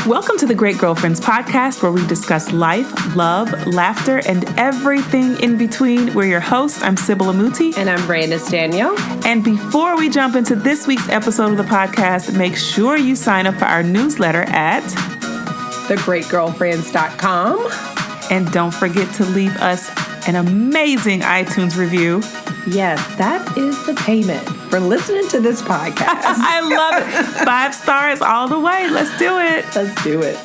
Welcome to the Great Girlfriends podcast, where we discuss life, love, laughter, and everything in between. We're your hosts. I'm Sybil Amuti. And I'm Brandis Daniel. And before we jump into this week's episode of the podcast, make sure you sign up for our newsletter at thegreatgirlfriends.com. And don't forget to leave us an amazing iTunes review. Yes, that is the payment for listening to this podcast. I love it. 5 stars all the way. Let's do it. Let's do it.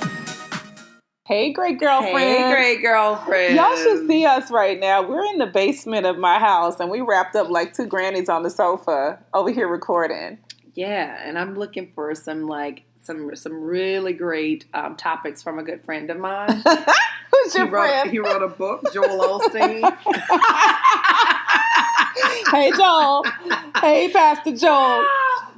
Hey, great girlfriends. Hey, great girlfriends. Y'all should see us right now. We're in the basement of my house, and we wrapped up like 2 grannies on the sofa over here recording. Yeah, and I'm looking for some really great topics from a good friend of mine. Who's your friend? He wrote a book, Joel Osteen. Hey, Joel. Hey, Pastor Joel.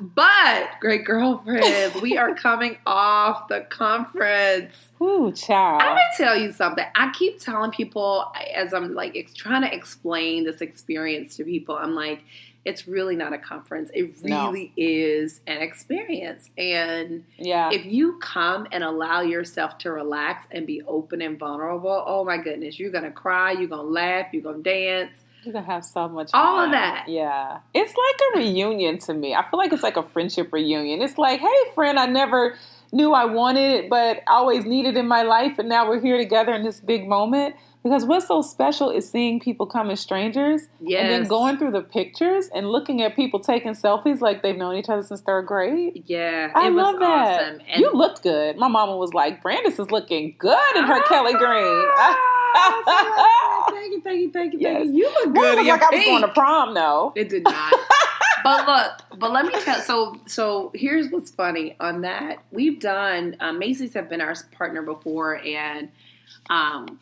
But, great girlfriends, we are coming off the conference. Ooh, child. I'm going to tell you something. I keep telling people as I'm trying to explain this experience to people, I'm like, it's really not a conference. It really is an experience. And if you come and allow yourself to relax and be open and vulnerable, oh my goodness, you're going to cry, you're going to laugh, you're going to dance. You're going to have so much fun. All of that. Yeah. It's like a reunion to me. I feel like it's like a friendship reunion. It's like, hey, friend, I never knew I wanted it, but I always needed in my life. And now we're here together in this big moment. Because what's so special is seeing people come as strangers and then going through the pictures and looking at people taking selfies like they've known each other since 3rd grade. Yeah, I love that. Awesome. And you looked good. My mama was like, Brandis is looking good in her Kelly green. Thank you. Yes. You look Well, good. it was like I was going to prom, though. It did not. But let me tell. So here's what's funny on that. We've done Macy's have been our partner before, and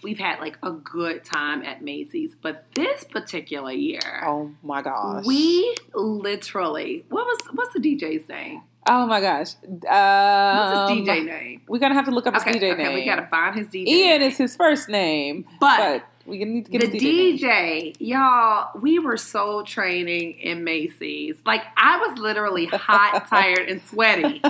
we've had like a good time at Macy's. But this particular year, oh my gosh, we literally what's the DJ's name? Oh my gosh, what's his DJ name? We're gonna have to look up his DJ name. We gotta find his DJ. Ian is his first name, but we need to get the his DJ. Y'all, we were soul training in Macy's. Like, I was literally hot, tired, and sweaty.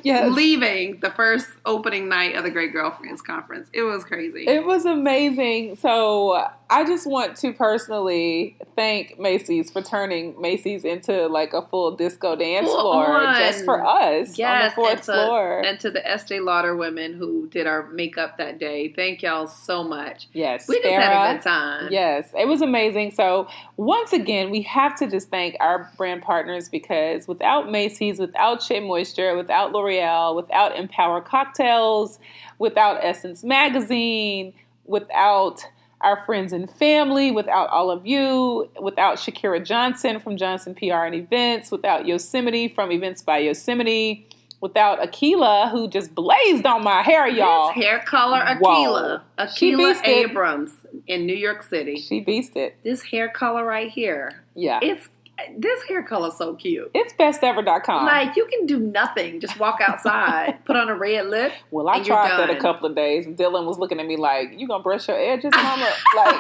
Yes. Leaving the first opening night of the Great Girlfriends Conference. It was crazy. It was amazing. So I just want to personally thank Macy's for turning Macy's into like a full disco dance floor just for us on the 4th floor. And to the Estee Lauder women who did our makeup that day. Thank y'all so much. Yes. We just had a good time. Yes. It was amazing. So once again, we have to just thank our brand partners, because without Macy's, without Shea Moisture, without L'Oreal, without Empower Cocktails, without Essence Magazine, without our friends and family, without all of you, without Shakira Johnson from Johnson PR and Events, without Yosemite from Events by Yosemite, without Akila, who just blazed on my hair, y'all. This hair color, Akila. Akila Abrams in New York City. She beast it. This hair color right here. Yeah. This hair color is so cute. It's bestever.com. Like, you can do nothing. Just walk outside, put on a red lip. Well, I tried that a couple of days, and Dylan was looking at me like, "You gonna brush your edges, mama? Like,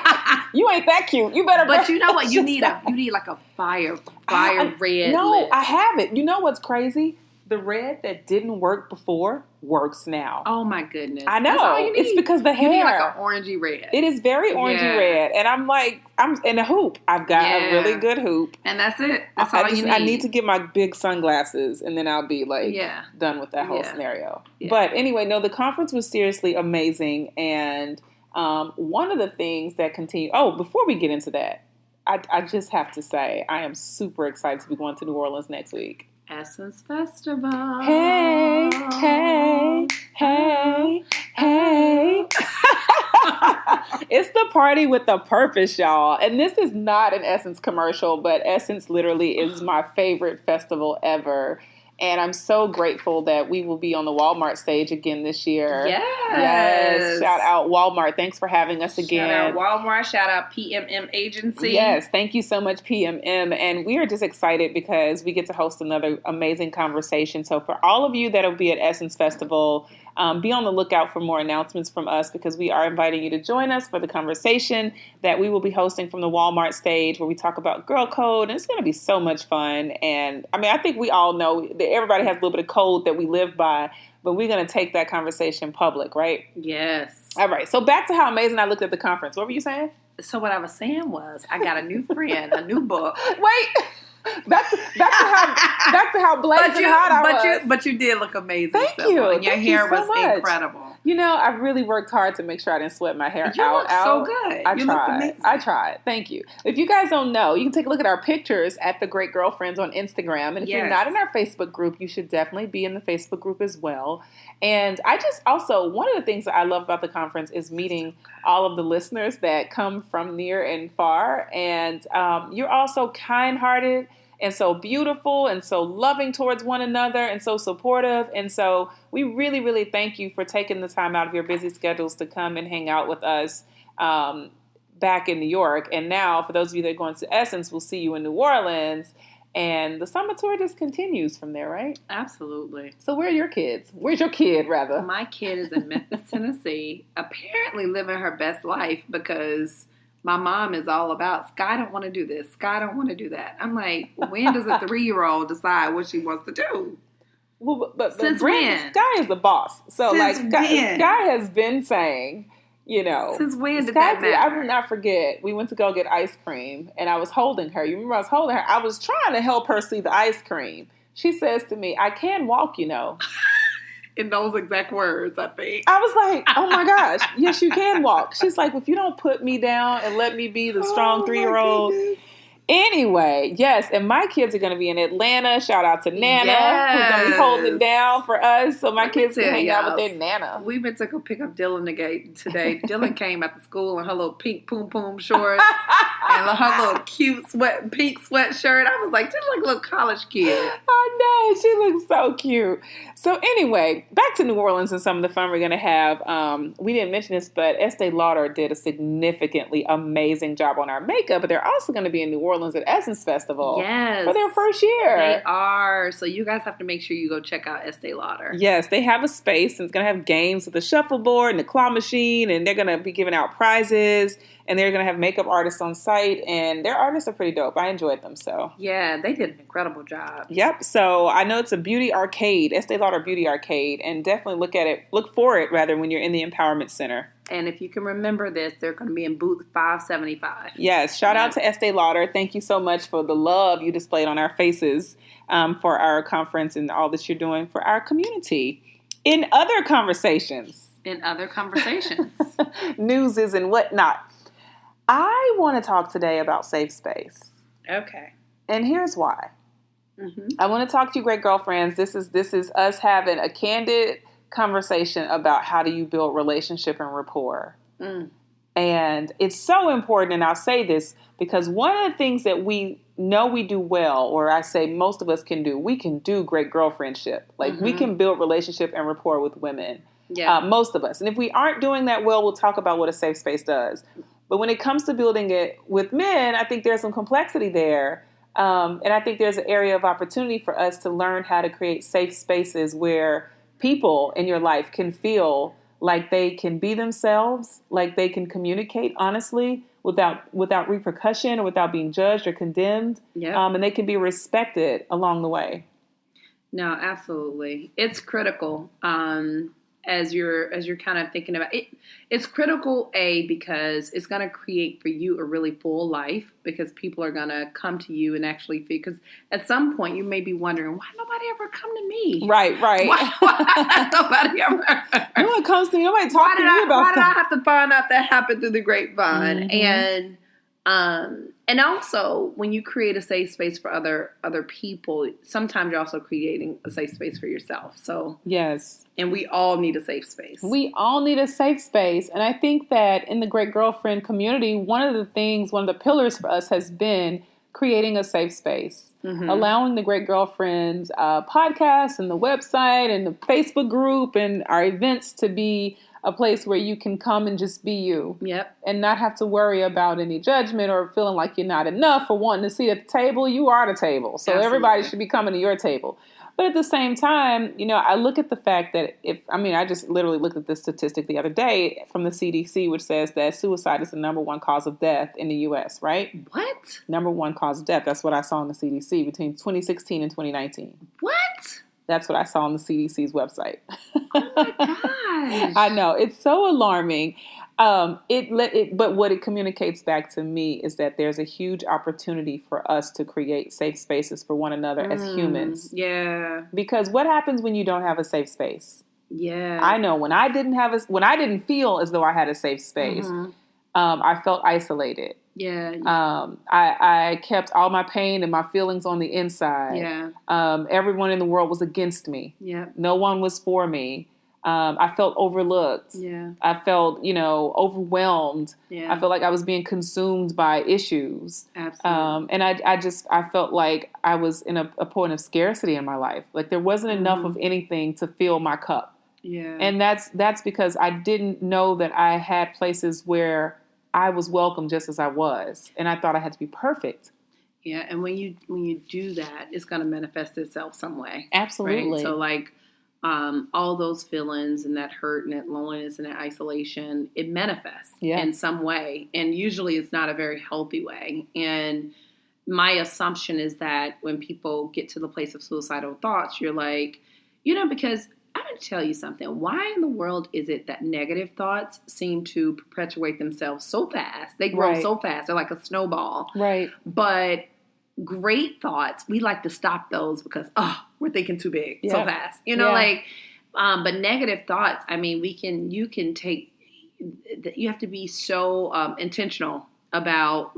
you ain't that cute. You better." But you know what? You need like a fire red. No, lip. I have it. You know what's crazy? The red that didn't work before works now. Oh my goodness! I know. That's all you need. It's because the hair. You need like an orangey red. It is very orangey red, and I'm in a hoop. I've got a really good hoop, and that's it. That's all you need. I need to get my big sunglasses, and then I'll be done with that whole scenario. Yeah. But anyway, no, the conference was seriously amazing, and one of the things that continued. Oh, before we get into that, I just have to say I am super excited to be going to New Orleans next week. Essence Festival. Hey. It's the party with a purpose, y'all. And this is not an Essence commercial, but Essence literally is my favorite festival ever. And I'm so grateful that we will be on the Walmart stage again this year. Yes. Shout out Walmart. Thanks for having us again. Shout out Walmart. Shout out PMM Agency. Yes. Thank you so much, PMM. And we are just excited because we get to host another amazing conversation. So for all of you that will be at Essence Festival, be on the lookout for more announcements from us, because we are inviting you to join us for the conversation that we will be hosting from the Walmart stage, where we talk about girl code. And it's going to be so much fun. And I mean, I think we all know everybody has a little bit of code that we live by, but we're going to take that conversation public, right? Yes. All right. So back to how amazing I looked at the conference. What were you saying? So what I was saying was, I got a new friend, a new book. Wait. Back to how blazing hot I was. But you did look amazing. Thank you. And your hair was incredible. You know, I really worked hard to make sure I didn't sweat my hair out. You look so good. I tried. Thank you. If you guys don't know, you can take a look at our pictures at The Great Girlfriends on Instagram. And if you're not in our Facebook group, you should definitely be in the Facebook group as well. And I just also, one of the things that I love about the conference is meeting all of the listeners that come from near and far. And you're all so kind-hearted and so beautiful and so loving towards one another and so supportive. And so we really, really thank you for taking the time out of your busy schedules to come and hang out with us back in New York. And now, for those of you that are going to Essence, we'll see you in New Orleans. And the summer tour just continues from there, right? Absolutely. So where are your kids? Where's your kid, rather? My kid is in Memphis, Tennessee, apparently living her best life because my mom is all about, Sky don't want to do this. Sky don't want to do that. I'm like, when does a 3-year-old decide what she wants to do? Well, but since when? Sky is the boss. So since Sky has been saying, you know. Since when did that matter? I will not forget. We went to go get ice cream and I was holding her. You remember I was holding her? I was trying to help her see the ice cream. She says to me, I can walk, you know. In those exact words, I think. I was like, oh my gosh, yes, you can walk. She's like, if you don't put me down and let me be the strong 3-year-old. Anyway, yes, and my kids are going to be in Atlanta. Shout out to Nana, who's going to be holding it down for us so my kids can hang out with their Nana. We went to go pick up Dylan today. Dylan came after school in her little pink poom poom shorts and her little cute pink sweatshirt. I was like, this look like a little college kid. I know, she looks so cute. So anyway, back to New Orleans and some of the fun we're going to have. We didn't mention this, but Estee Lauder did a significantly amazing job on our makeup, but they're also going to be in New Orleans at Essence Festival for their first year. They are. So you guys have to make sure you go check out Estee Lauder. Yes, they have a space and it's going to have games with the shuffleboard and the claw machine, and they're going to be giving out prizes, and they're going to have makeup artists on site, and their artists are pretty dope. I enjoyed them. So yeah, they did an incredible job. Yep. So I know it's a beauty arcade, Estee Lauder Beauty Arcade, and definitely look for it when you're in the Empowerment Center. And if you can remember this, they're going to be in booth 575. Yes. Shout out to Estee Lauder. Thank you so much for the love you displayed on our faces for our conference and all that you're doing for our community. In other conversations. Newses and whatnot. I want to talk today about safe space. Okay. And here's why. Mm-hmm. I want to talk to you, great girlfriends. This is us having a candid conversation about how do you build relationship and rapport. And it's so important, and I'll say this because one of the things that we know we do well, or I say most of us can do, we can do great girlfriendship. Like we can build relationship and rapport with women. Yeah. Most of us. And if we aren't doing that well, we'll talk about what a safe space does. But when it comes to building it with men, I think there's some complexity there. And I think there's an area of opportunity for us to learn how to create safe spaces where people in your life can feel like they can be themselves, like they can communicate honestly without repercussion or without being judged or condemned. Yeah. And they can be respected along the way. No, absolutely. It's critical. As you're kind of thinking about it, it's critical, because it's going to create for you a really full life, because people are going to come to you and actually feel, because at some point you may be wondering, why nobody ever come to me? Right. Why nobody ever? No one comes to me. Nobody talks to me about Why stuff. did I have to find out that happened through the grapevine? And also, when you create a safe space for other people, sometimes you're also creating a safe space for yourself. So yes. And we all need a safe space. We all need a safe space. And I think that in the Great Girlfriend community, one of the pillars for us has been creating a safe space. Allowing the Great Girlfriends podcast and the website and the Facebook group and our events to be a place where you can come and just be you. Yep. And not have to worry about any judgment or feeling like you're not enough or wanting to sit at the table. You are the table. So Absolutely. Everybody should be coming to your table. But at the same time, I look at the fact that I just literally looked at this statistic the other day from the CDC, which says that suicide is the number one cause of death in the U.S., right? What? Number one cause of death. That's what I saw on the CDC between 2016 and 2019. What? That's what I saw on the CDC's website. Oh my gosh. I know. It's so alarming. But what it communicates back to me is that there's a huge opportunity for us to create safe spaces for one another as humans. Yeah. Because what happens when you don't have a safe space? Yeah. I know when I didn't feel as though I had a safe space, I felt isolated. Yeah. I kept all my pain and my feelings on the inside. Yeah. Everyone in the world was against me. Yeah. No one was for me. I felt overlooked. Yeah. I felt, overwhelmed. Yeah. I felt like I was being consumed by issues. Absolutely. And I felt like I was in a point of scarcity in my life. Like there wasn't enough of anything to fill my cup. Yeah. And that's because I didn't know that I had places where I was welcome just as I was. And I thought I had to be perfect. Yeah. And when you do that, it's going to manifest itself some way. Absolutely. Right? So all those feelings and that hurt and that loneliness and that isolation, it manifests in some way. And usually it's not a very healthy way. And my assumption is that when people get to the place of suicidal thoughts, you're like, because I'm going to tell you something. Why in the world is it that negative thoughts seem to perpetuate themselves so fast? They grow so fast. They're like a snowball. Right. But great thoughts, we like to stop those because, we're thinking too big so fast. But negative thoughts, I mean, you have to be so intentional about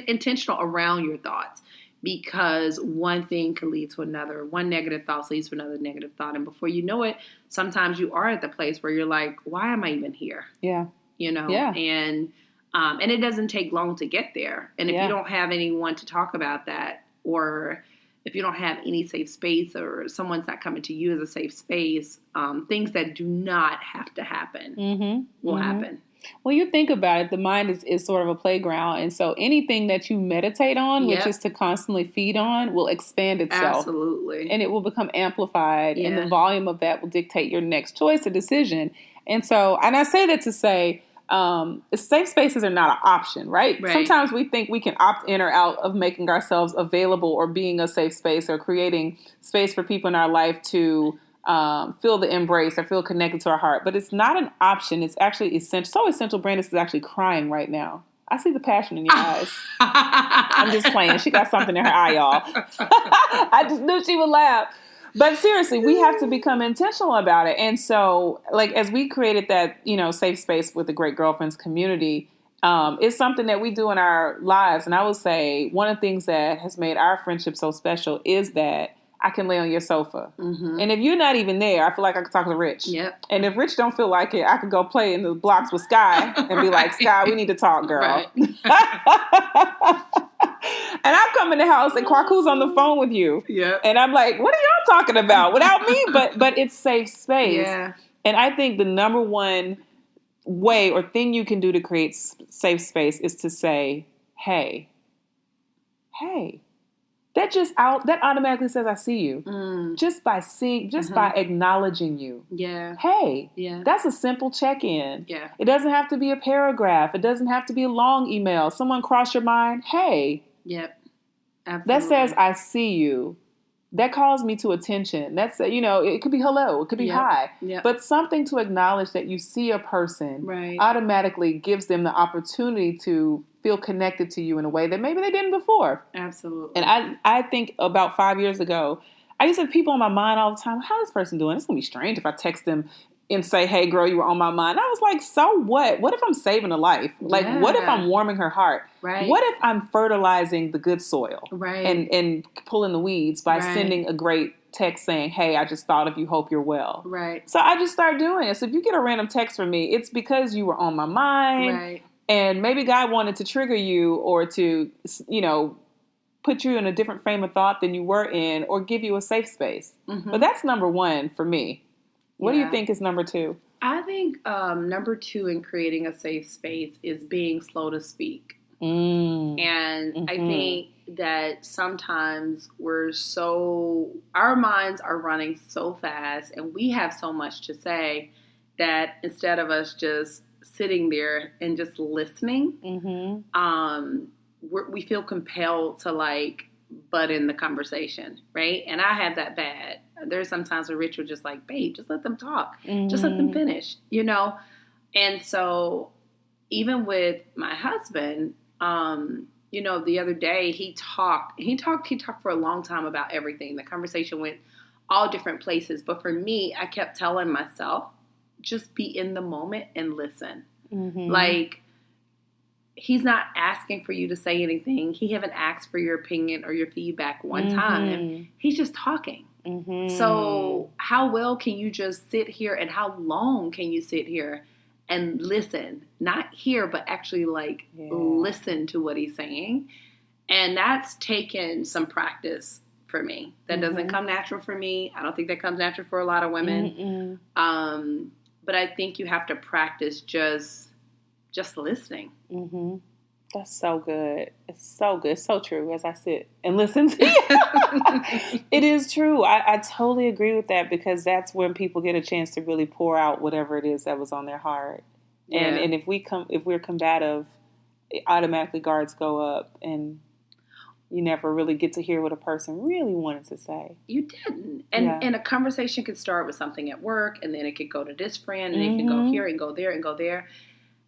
intentional around your thoughts. Because one thing can lead to another. One negative thought leads to another negative thought. And before you know it, sometimes you are at the place where you're like, why am I even here? Yeah. Yeah. And it doesn't take long to get there. And if you don't have anyone to talk about that, or if you don't have any safe space, or someone's not coming to you as a safe space, things that do not have to happen will happen. Well, you think about it, the mind is sort of a playground. And so anything that you meditate on, which is to constantly feed on, will expand itself. Absolutely. And it will become amplified. And the volume of that will dictate your next choice or decision. And I say that to say, safe spaces are not an option, right? Sometimes we think we can opt in or out of making ourselves available or being a safe space or creating space for people in our life to feel the embrace or feel connected to our heart. But it's not an option. It's actually essential. So essential. Brandis is actually crying right now. I see the passion in your eyes. I'm just playing. She got something in her eye, y'all. I just knew she would laugh. But seriously, we have to become intentional about it. And so, as we created that, safe space with the Great Girlfriends community, it's something that we do in our lives. And I would say one of the things that has made our friendship so special is that I can lay on your sofa. And if you're not even there, I feel like I could talk to Rich. Yep. And if Rich don't feel like it, I could go play in the blocks with Sky and be like, Sky, we need to talk, girl. Right. And I come in the house and Kwaku's on the phone with you. Yep. And I'm like, what are y'all talking about without me? But it's safe space. Yeah. And I think the number one way or thing you can do to create safe space is to say, hey. That automatically says I see you. Just by acknowledging you. Yeah. Hey. Yeah. That's a simple check-in. Yeah. It doesn't have to be a paragraph. It doesn't have to be a long email. Someone crossed your mind. Hey. Yep. Absolutely. That says I see you. That calls me to attention. That's it could be hello, it could be hi. Yep. But something to acknowledge that you see a person right. automatically gives them the opportunity to feel connected to you in a way that maybe they didn't before. Absolutely. And I think about 5 years ago, I used to have people on my mind all the time. How's this person doing? It's going to be strange if I text them and say, hey, girl, you were on my mind. I was like, so what? What if I'm saving a life? Like, what if I'm warming her heart? Right. What if I'm fertilizing the good soil? Right. And pulling the weeds by sending a great text saying, hey, I just thought of you, hope you're well. Right. So I just started doing it. So if you get a random text from me, it's because you were on my mind. Right. And maybe God wanted to trigger you or to, put you in a different frame of thought than you were in or give you a safe space. Mm-hmm. But that's number one for me. What do you think is number two? I think number two in creating a safe space is being slow to speak. And I think that sometimes our minds are running so fast and we have so much to say that instead of us just sitting there and just listening, we feel compelled to like butt in the conversation, right? And I have that bad. There's sometimes where Rich will just like, babe, just let them talk. Just let them finish, you know? And so even with my husband, you know, the other day he talked for a long time about everything. The conversation went all different places. But for me, I kept telling myself, just be in the moment and listen. Like, he's not asking for you to say anything. He haven't asked for your opinion or your feedback one time. He's just talking. So how well can you just sit here, and how long can you sit here and listen? Not hear, but actually like listen to what he's saying. And that's taken some practice for me. That doesn't come natural for me. I don't think that comes natural for a lot of women. But I think you have to practice just listening. That's so good. It's so good. So true. As I sit and listen to you. It is true. I totally agree with that, because that's when people get a chance to really pour out whatever it is that was on their heart. Yeah. And if we're combative, automatically guards go up, and you never really get to hear what a person really wanted to say. You didn't. And a conversation could start with something at work, and then it could go to this friend, and it can go here and go there and go there.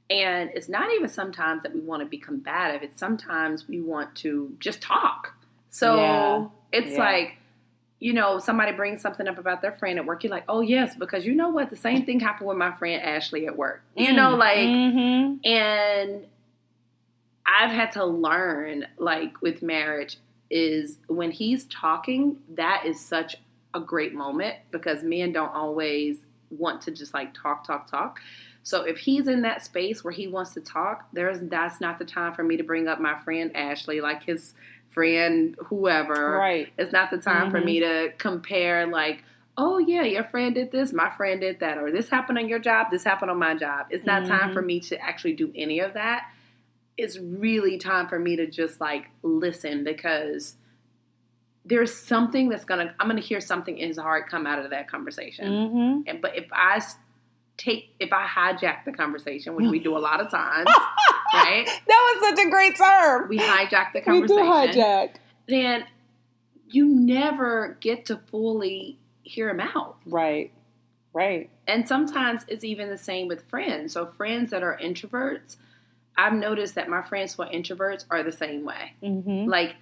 And it's not even sometimes that we want to be combative. It's sometimes we want to just talk. So it's like, you know, somebody brings something up about their friend at work. You're like, oh, yes, because you know what? The same thing happened with my friend Ashley at work. You know, like, and I've had to learn, like, with marriage, is when he's talking, that is such a great moment, because men don't always want to just, like, talk. So if he's in that space where he wants to talk, that's not the time for me to bring up my friend Ashley, like his friend whoever. Right. It's not the time for me to compare, like, oh, yeah, your friend did this, my friend did that, or this happened on your job, this happened on my job. It's not time for me to actually do any of that. It's really time for me to just, like, listen, because there's something I'm going to hear something in his heart come out of that conversation. But if I hijack the conversation, which we do a lot of times, right? That was such a great term. We hijack the conversation. We do hijack. Then you never get to fully hear him out. Right. And sometimes it's even the same with friends. So friends that are introverts, I've noticed that my friends who are introverts are the same way. Like,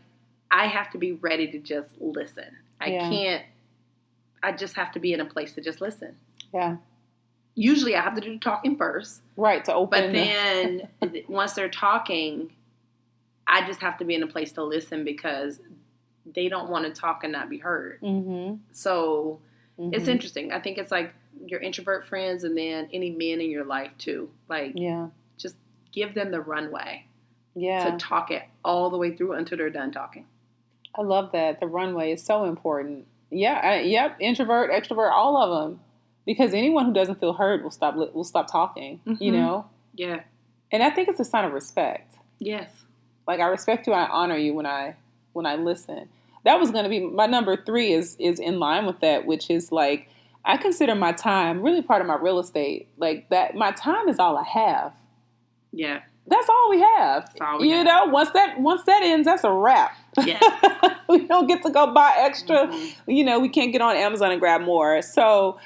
I have to be ready to just listen. I just have to be in a place to just listen. Yeah. Usually I have to do the talking first. Right, to open. But then once they're talking, I just have to be in a place to listen, because they don't want to talk and not be heard. So it's interesting. I think it's like your introvert friends, and then any men in your life too. Like, just give them the runway to talk it all the way through until they're done talking. I love that. The runway is so important. Yeah. Introvert, extrovert, all of them. Because anyone who doesn't feel heard will stop talking, you know? Yeah. And I think it's a sign of respect. Yes. Like, I respect you, I honor you when I listen. That was going to be my number 3 is in line with that, which is like, I consider my time really part of my real estate. Like, that my time is all I have. Yeah. That's all we have. That's all we have. You know, once that ends, that's a wrap. Yes. We don't get to go buy extra. You know, we can't get on Amazon and grab more. So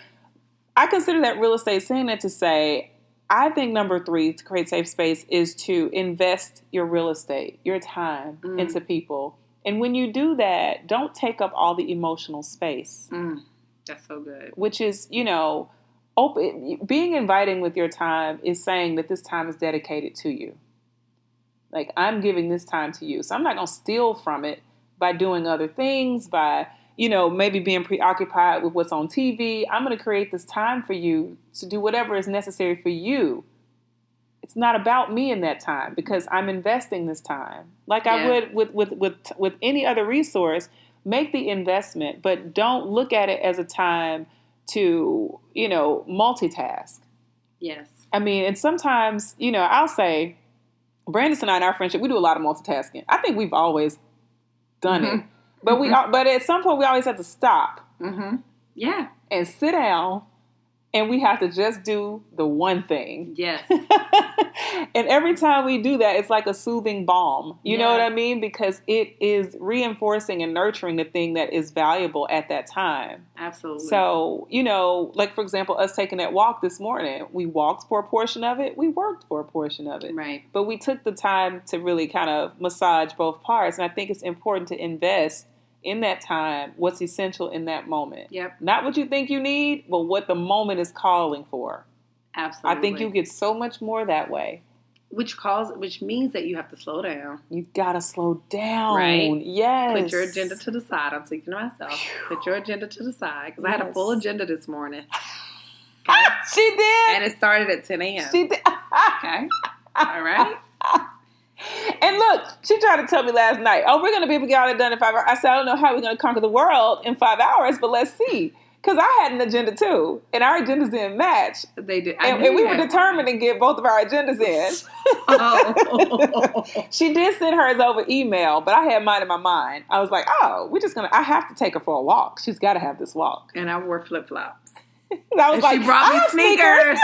I consider that real estate. Saying that to say, I think number 3 to create safe space is to invest your real estate, your time into people. And when you do that, don't take up all the emotional space. That's so good. Which is, you know, being inviting with your time is saying that this time is dedicated to you. Like, I'm giving this time to you. So I'm not going to steal from it by doing other things, by, you know, maybe being preoccupied with what's on TV. I'm going to create this time for you to do whatever is necessary for you. It's not about me in that time, because I'm investing this time. Like I would with any other resource, make the investment, but don't look at it as a time to, you know, multitask. Yes. I mean, and sometimes, you know, I'll say, Brandis and I in our friendship, we do a lot of multitasking. I think we've always done it. But but at some point we always have to stop. Yeah. And sit down, and we have to just do the one thing. Yes. And every time we do that, it's like a soothing balm. You know what I mean? Because it is reinforcing and nurturing the thing that is valuable at that time. Absolutely. So, like, for example, us taking that walk this morning, we walked for a portion of it. We worked for a portion of it. Right. But we took the time to really kind of massage both parts. And I think it's important to invest in that time what's essential in that moment. Yep. Not what you think you need, but what the moment is calling for. Absolutely. I think you get so much more that way. Which means that you have to slow down. You gotta slow down. Right? Yes. Put your agenda to the side. I'm speaking to myself. Put your agenda to the side. Because I had a full agenda this morning. Okay? She did. And it started at 10 a.m. She did. Okay. All right. And look, she tried to tell me last night, oh, we're going to be able to get all that done in 5 hours. I said, I don't know how we're going to conquer the world in 5 hours, but let's see. Because I had an agenda too, and our agendas didn't match. They did. And we were determined to get both of our agendas in. Oh. She did send hers over email, but I had mine in my mind. I was like, oh, I have to take her for a walk. She's got to have this walk. And I wore flip-flops. I was like, she brought me sneakers.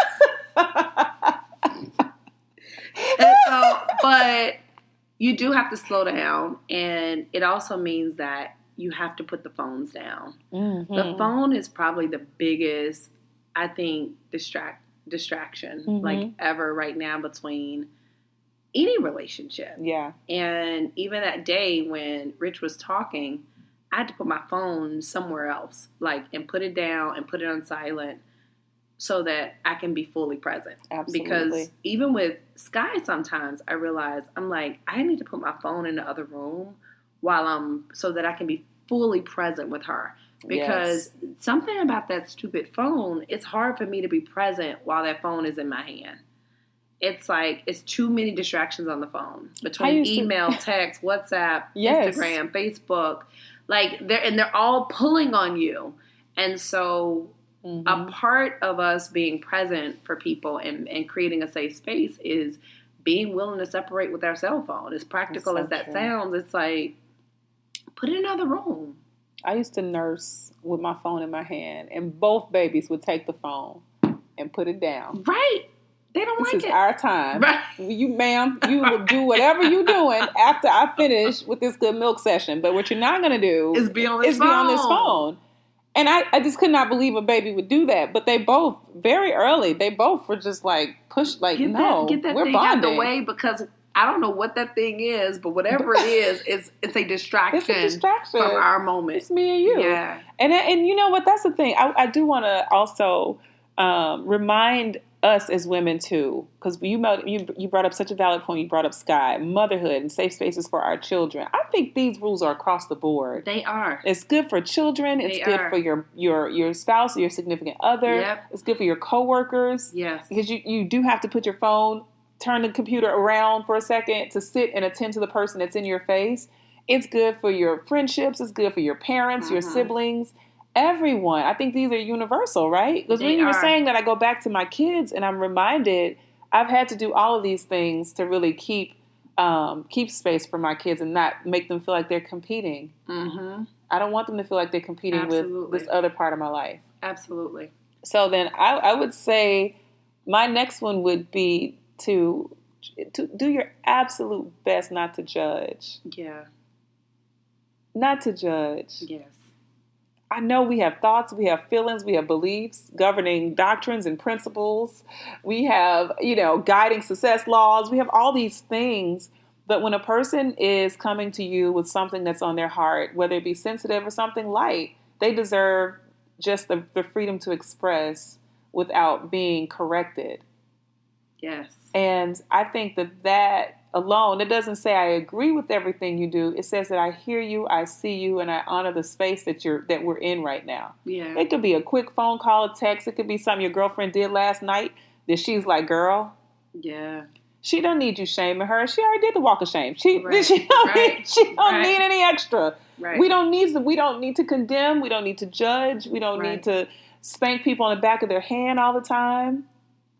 And so, but you do have to slow down, and it also means that you have to put the phones down. Mm-hmm. The phone is probably the biggest, I think, distraction like ever right now between any relationship. Yeah. And even that day when Rich was talking, I had to put my phone somewhere else, and put it down and put it on silent so that I can be fully present. Absolutely. Because even with Sky, sometimes I realize I'm like, I need to put my phone in the other room so that I can be fully present with her. Because something about that stupid phone, it's hard for me to be present while that phone is in my hand. It's like, it's too many distractions on the phone. Between email, text, WhatsApp, Instagram, Facebook. They're all pulling on you. And so a part of us being present for people and creating a safe space is being willing to separate with our cell phone. As practical as that sounds, it's like, put it in another room. I used to nurse with my phone in my hand, and both babies would take the phone and put it down. Right. They don't like it. This is our time. Right. Ma'am, you will do whatever you're doing after I finish with this good milk session. But what you're not going to do is be on this phone. And I just could not believe a baby would do that. But they both, very early, were just pushed, get we're that thing bonding. Out the way, because I don't know what that thing is, but whatever it is, it's a distraction. It's a distraction from our moment. It's me and you. Yeah. And you know what? That's the thing. I do want to also remind us as women too, because you brought up such a valid point. You brought up Sky, motherhood, and safe spaces for our children. I think these rules are across the board. They are. It's good for children. It's good for your spouse or your significant other. Yep. It's good for your coworkers. Yes. Because you do have to put your phone, turn the computer around for a second to sit and attend to the person that's in your face. It's good for your friendships. It's good for your parents, your siblings. Everyone. I think these are universal, right? Because when you were saying that, I go back to my kids and I'm reminded I've had to do all of these things to really keep space for my kids and not make them feel like they're competing. Mm-hmm. I don't want them to feel like they're competing with this other part of my life. Absolutely. So then I would say my next one would be to do your absolute best not to judge. Yeah. Not to judge. Yes. I know we have thoughts, we have feelings, we have beliefs governing doctrines and principles. We have, guiding success laws. We have all these things. But when a person is coming to you with something that's on their heart, whether it be sensitive or something light, they deserve just the freedom to express without being corrected. Yes. And I think that alone, it doesn't say I agree with everything you do. It says that I hear you, I see you, and I honor the space that we're in right now. Yeah. It could be a quick phone call, a text. It could be something your girlfriend did last night that she's like, girl. Yeah. She don't need you shaming her. She already did the walk of shame. She don't need any extra. Right. We don't need to condemn. We don't need to judge. We don't need to spank people on the back of their hand all the time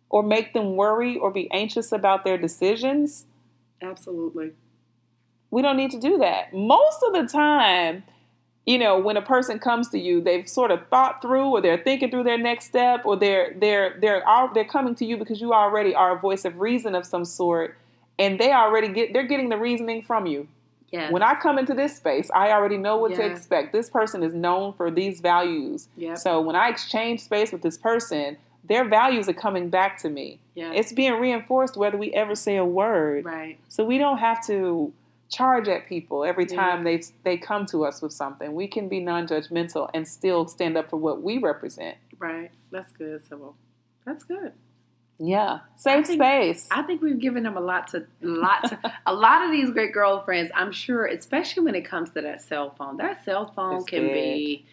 or make them worry or be anxious about their decisions. Absolutely. We don't need to do that. Most of the time, you know, when a person comes to you, they've sort of thought through, or they're thinking through their next step, or they're coming to you because you already are a voice of reason of some sort, and they're getting the reasoning from you. Yes. When I come into this space, I already know what to expect. This person is known for these values. Yep. So when I exchange space with this person, their values are coming back to me. Yep. It's being reinforced whether we ever say a word. Right. So we don't have to charge at people every time they come to us with something. We can be non-judgmental and still stand up for what we represent. Right. That's good, Sybil. That's good. Yeah. Safe space. I think we've given them a lot a lot of these great girlfriends, I'm sure, especially when it comes to that cell phone. That cell phone can be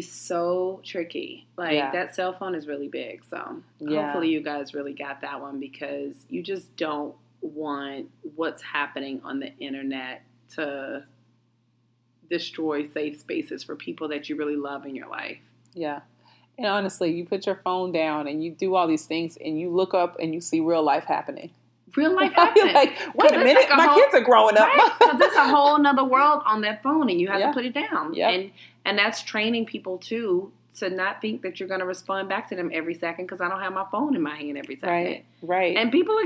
so tricky. Like that cell phone is really big. So hopefully you guys really got that one, because you just don't want what's happening on the internet to destroy safe spaces for people that you really love in your life. Yeah. And honestly, you put your phone down and you do all these things and you look up and you see real life happening. Real life happening. Like, wait a minute, my kids are growing up. Right, because there's a whole nother world on that phone and you have to put it down. Yep. And that's training people too, to not think that you're going to respond back to them every second, because I don't have my phone in my hand every second. Right. And people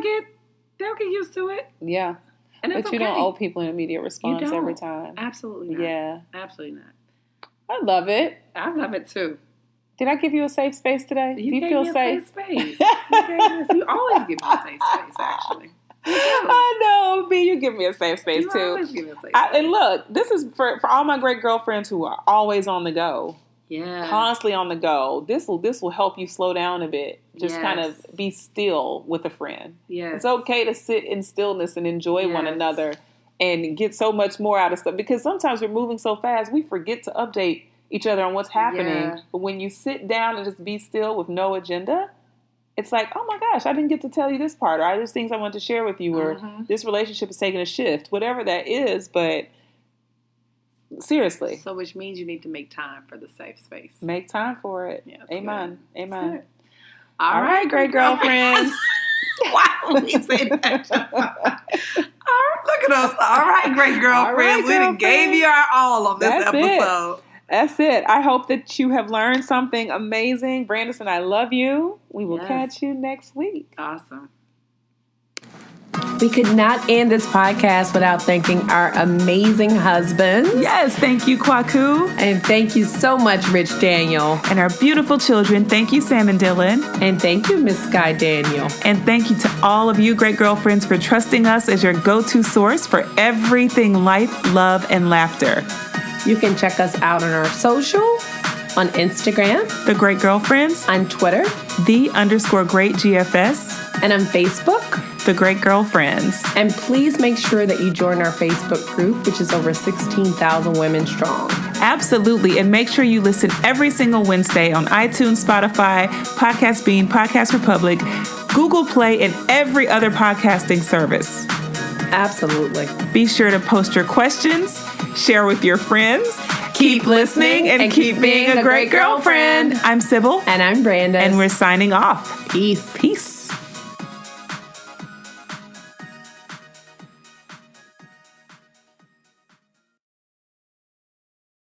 they'll get used to it. Yeah. And but you don't owe people an immediate response every time. Absolutely not. Yeah. Absolutely not. I love it. I love it too. Did I give you a safe space today? You Do you feel safe? safe Space. You always give me a safe space, actually. I know, B, you give me a safe space you too. Always give me a safe space. And look, this is for all my great girlfriends who are always on the go. Yeah. Constantly on the go. This will help you slow down a bit. Just kind of be still with a friend. Yeah. It's okay to sit in stillness and enjoy one another and get so much more out of stuff. Because sometimes we're moving so fast, we forget to update each other on what's happening. Yeah. But when you sit down and just be still with no agenda, it's like, oh my gosh, I didn't get to tell you this part, or there's things I want to share with you, or this relationship is taking a shift, whatever that is. But seriously. So which means you need to make time for the safe space. Make time for it. Yes, Amen. Good. Amen. All right, great girlfriends. Why would we say that? All right, look at us. All right, great girlfriends. We done gave you our all on this episode. That's it. I hope that you have learned something amazing. Brandis and I love you. We will catch you next week. Awesome. We could not end this podcast without thanking our amazing husbands. Yes, thank you, Kwaku. And thank you so much, Rich Daniel. And our beautiful children. Thank you, Sam and Dylan. And thank you, Miss Sky Daniel. And thank you to all of you great girlfriends for trusting us as your go-to source for everything life, love, and laughter. You can check us out on our social, on Instagram, The Great Girlfriends, on Twitter, _Great GFS, and on Facebook, The Great Girlfriends. And please make sure that you join our Facebook group, which is over 16,000 women strong. Absolutely. And make sure you listen every single Wednesday on iTunes, Spotify, Podcast Bean, Podcast Republic, Google Play, and every other podcasting service. Absolutely. Be sure to post your questions, share with your friends, keep listening, and keep being a great girlfriend. I'm Sybil. And I'm Brandis. And we're signing off. Peace. Peace.